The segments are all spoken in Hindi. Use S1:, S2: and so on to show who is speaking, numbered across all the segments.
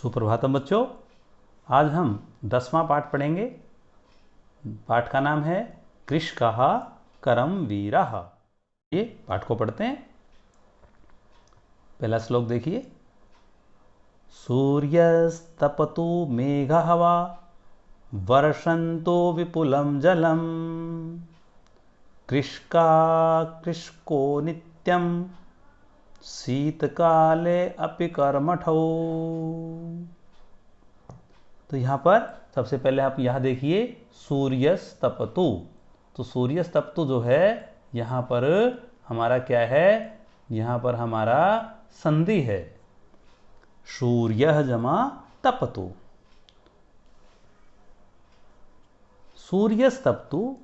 S1: सुप्रभातम बच्चों, आज हम 10वां पाठ पढ़ेंगे। पाठ का नाम है कृषकः करमवीरः। ये पाठ को पढ़ते हैं। पहला श्लोक देखिए। सूर्यस्तपतु मेघः वा वर्षन्तो विपुलं जलम कृषको नित्यं शीतकाले अपि कर्मठौ। तो यहाँ पर सबसे पहले आप यहाँ देखिए सूर्यस्तपतु। तो सूर्यस्तपतु जो है यहाँ पर हमारा क्या है, यहाँ पर हमारा संधि है। सूर्य जमा तपतु। सूर्यस्तपतु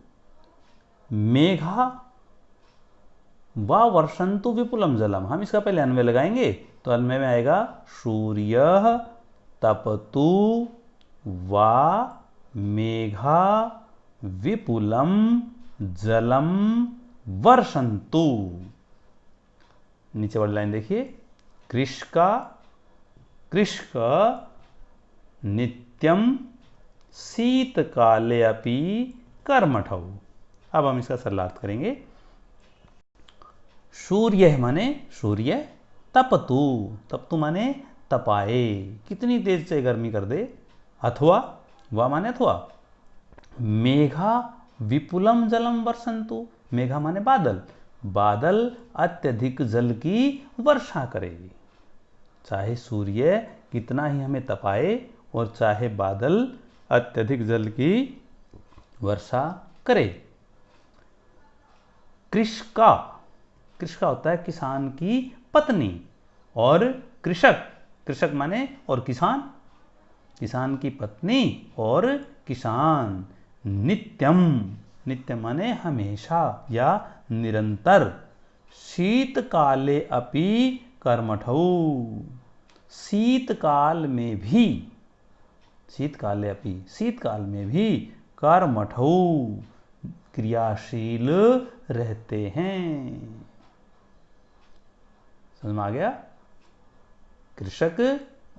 S1: मेघा वा वर्षन्तु विपुलम जलम। हम इसका पहले अन्वय लगाएंगे तो अन्वय में आएगा सूर्य तपतु वा मेघा विपुलम जलम वर्षन्तु। नीचे वाली लाइन देखिए। कृषक नित्यम शीतकाले अपि कर्मठौ। अब हम इसका सरलार्थ करेंगे। सूर्य माने सूर्य, तपतु तपतु माने तपाए, कितनी तेज से गर्मी कर दे। अथवा वा माने अथवा, मेघा विपुलम जलम वर्षन्तु। मेघा माने बादल, बादल अत्यधिक जल की वर्षा करे। चाहे सूर्य कितना ही हमें तपाए और चाहे बादल अत्यधिक जल की वर्षा करे। कृषका होता है किसान की पत्नी, और कृषक माने और किसान की पत्नी और किसान। नित्यम माने हमेशा या निरंतर। शीतकाले अपि कर्मठौ, शीतकाल में भी कर्मठौ क्रियाशील रहते हैं। समझ में आ गया? कृषक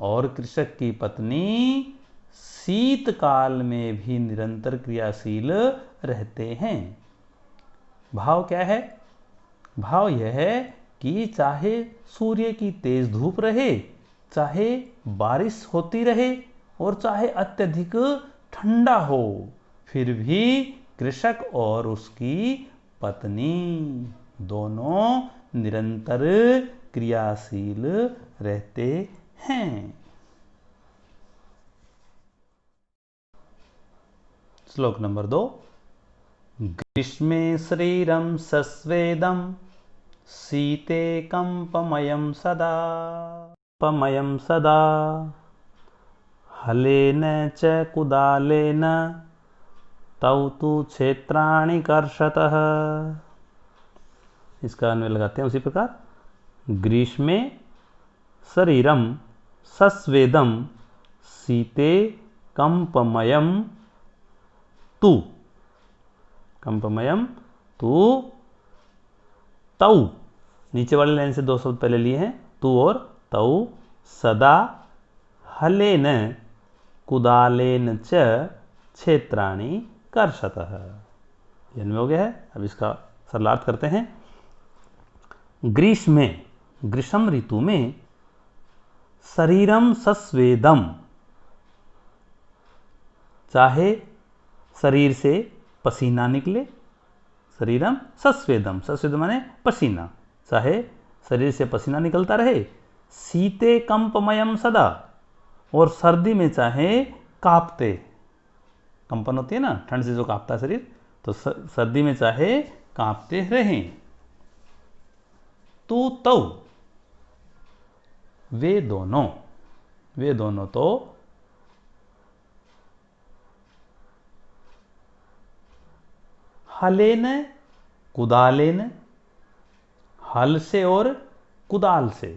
S1: और कृषक की पत्नी शीतकाल में भी निरंतर क्रियाशील रहते हैं। भाव क्या है? भाव यह है कि चाहे सूर्य की तेज धूप रहे, चाहे बारिश होती रहे और चाहे अत्यधिक ठंडा हो, फिर भी कृषक और उसकी पत्नी दोनों निरंतर क्रियाशील रहते हैं। श्लोक नंबर 2। ग्रीष्मे शरीरं सस्वेदं शीते कंपमयं सदा हलेन च कुदालेन तौ तु क्षेत्राणि कर्षतः। इसका अन्वय लगाते हैं उसी प्रकार। ग्रीष्मे शरीरम सस्वेदम शीते कंपमयम तु तौ। नीचे वाली लाइन से दो शब्द पहले लिए हैं, तू और तौ। सदा हलेन कुदालेन च क्षेत्राणि कर्षतः। ये हो गया है। अब इसका सरलार्थ करते हैं। ग्रीष्म ऋतु में शरीरम सस्वेदम, चाहे शरीर से पसीना निकले। शरीरम सस्वेदम, सस्वेदम माने पसीना, चाहे शरीर से पसीना निकलता रहे। शीते कंपमयम सदा, और सर्दी में चाहे कांपते, कंपन होती है ना ठंड से जो कांपता है शरीर, तो सर्दी में चाहे कांपते रहें। तू तौ, वे दोनों तो हलेन कुदालेन, हल से और कुदाल से,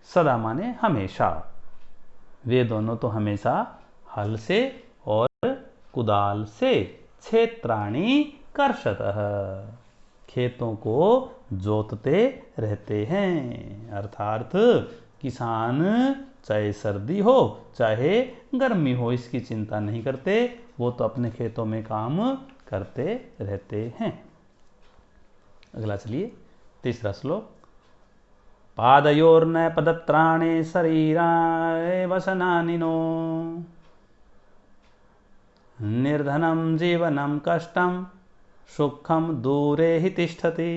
S1: सदा माने हमेशा। वे दोनों तो हमेशा हल से और कुदाल से क्षेत्राणि कर्षतः, खेतों को जोतते रहते हैं। अर्थात किसान चाहे सर्दी हो चाहे गर्मी हो इसकी चिंता नहीं करते, वो तो अपने खेतों में काम करते रहते हैं। अगला चलिए तीसरा श्लोक। पादयोर्न पदत्राणे शरीराय वसनानिनो निर्धनं जीवनं कष्टं सुखम दूरे ही तिष्ठति।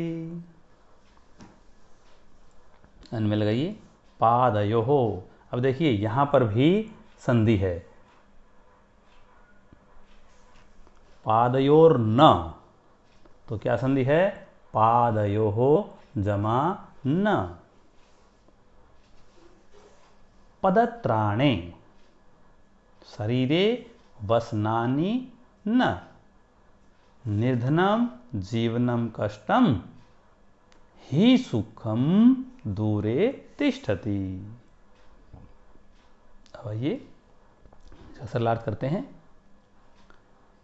S1: अन्वय लगाइए पादयो हो। अब देखिए यहां पर भी संधि है, पादयोर न, तो क्या संधि है, पादयो हो जमा न। पदत्राणे शरीरे वसनानि न निर्धनम जीवनम कष्टम ही सुखम दूरे तिष्ठति। अब आइए सरलार्थ करते हैं।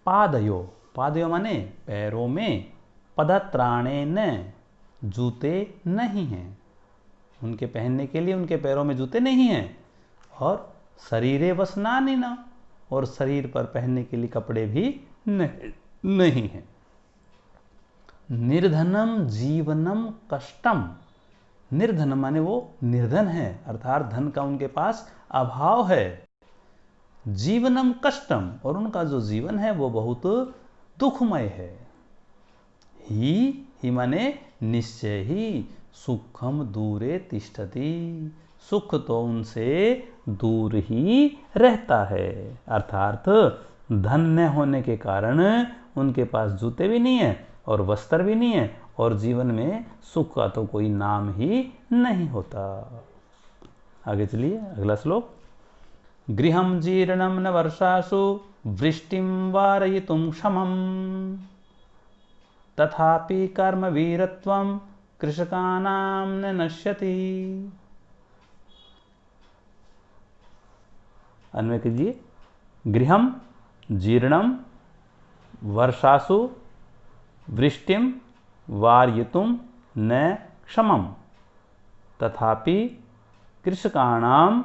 S1: पादयो, पादयो माने पैरों में, पदत्राणे न जूते नहीं हैं, उनके पहनने के लिए उनके पैरों में जूते नहीं हैं, और शरीरे वसनानि न, और शरीर पर पहनने के लिए कपड़े भी नहीं हैं। निर्धनम जीवनम कष्टम, निर्धन माने वो निर्धन है, अर्थात धन का उनके पास अभाव है। जीवनम कष्टम, और उनका जो जीवन है वो बहुत दुखमय है। ही माने निश्चय ही, सुखम दूरे तिष्ठति, सुख तो उनसे दूर ही रहता है। अर्थात धन न होने के कारण उनके पास जूते भी नहीं है और वस्त्र भी नहीं है, और जीवन में सुख का तो कोई नाम ही नहीं होता। आगे चलिए अगला श्लोक। गृहं जीर्णं न वर्षासु वृष्टिं वारयितुं क्षमं तथापि कर्मवीरत्वं कृषकाणां न नश्यति। अन्वय कीजिए। गृहं जीर्णं वर्षासु वृष्टिं वारयितुं न क्षमं तथापि कृषकाणां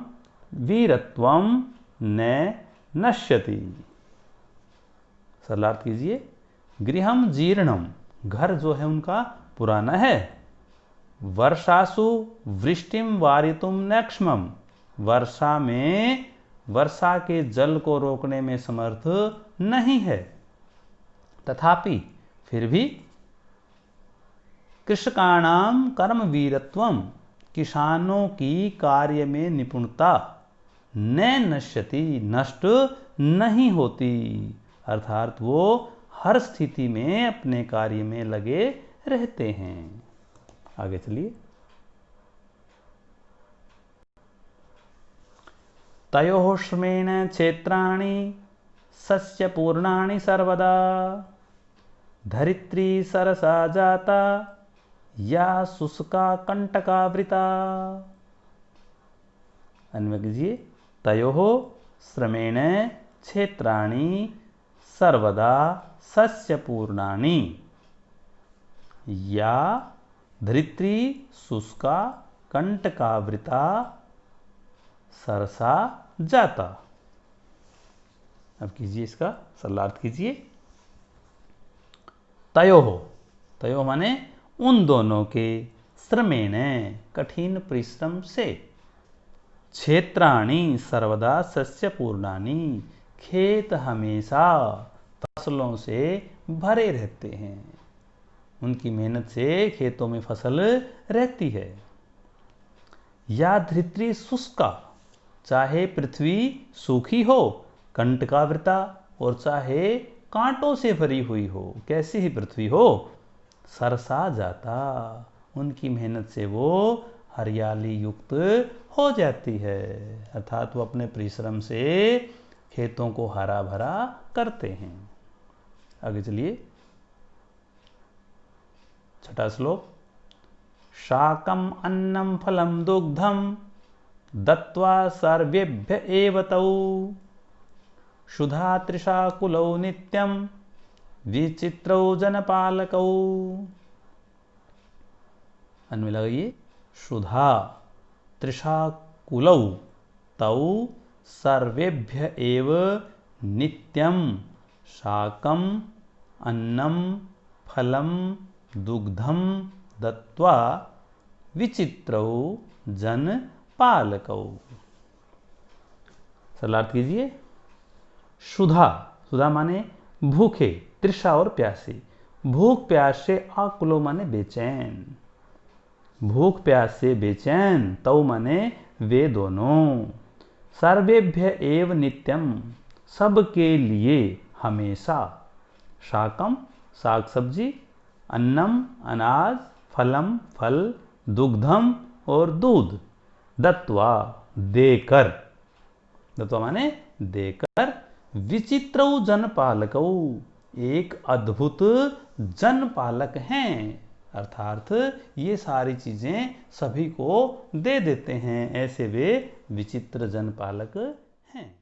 S1: वीरत्वं न नश्यति। सरलार्थ कीजिए। गृहं जीर्णम, घर जो है उनका पुराना है। वर्षासु वृष्टिम वारितुम न क्षमम, वर्षा में वर्षा के जल को रोकने में समर्थ नहीं है। तथापि फिर भी कृषकाणाम कर्म वीरत्वम, किसानों की कार्य में निपुणता न नश्यति, नष्ट नहीं होती, अर्थात वो हर स्थिति में अपने कार्य में लगे रहते हैं। आगे चलिए। तयोः श्रमेण क्षेत्राणि सस्यपूर्णानि सर्वदा धरित्री सरसा जाता या शुष्का कंटकावृता। अन्वय कीजिए। तयोः श्रमेण क्षेत्राणि सर्वदा सस्यपूर्णानि या धरित्री शुष्का कंटकावृता सरसा जाता। अब कीजिए इसका सरलार्थ कीजिए। तयोः, तयोः माने उन दोनों के, श्रमेण कठिन परिश्रम से, क्षेत्राणि सर्वदा सस्यपूर्णानि खेत हमेशा फसलों से भरे रहते हैं, उनकी मेहनत से खेतों में फसल रहती है। या धरित्री शुष्का, चाहे पृथ्वी सूखी हो, कंटकावृता, और चाहे कांटों से भरी हुई हो, कैसी ही पृथ्वी हो, सरसा जाता, उनकी मेहनत से वो हरियाली युक्त हो जाती है, अर्थात वो अपने परिश्रम से खेतों को हरा भरा करते हैं। आगे चलिए। छठा श्लोक। शाकम अन्नम फलम दुग्धम दत्वा सर्वेभ्य एव तौ क्षुधा तृषा कुलौ नित्यं विचित्रौ जनपालकौ। अन्वय लगाइए। क्षुधा तृषा कुलौ तौ सर्वेभ्य एव नित्यं शाकम् अन्नं फलं दुग्धं दत्वा विचित्रौ जनपालकौ। सरलार्थ कीजिए। क्षुधा, क्षुधा माने भूखे, तृषा और प्यासे। भूख प्यास से आकुलो माने बेचैन, भूख प्यास से बेचैन, तौ माने वे दोनों। सर्वेभ्य एव नित्यम, सबके लिए हमेशा। शाकम, साग सब्जी, अन्नम, अनाज, फलम, फल, दुग्धम और दूध, दत्वा, देकर, दत्वा माने देकर, विचित्रौ जनपालकौ, एक अद्भुत जनपालक हैं। अर्थात ये सारी चीजें सभी को दे देते हैं, ऐसे वे विचित्र जनपालक हैं।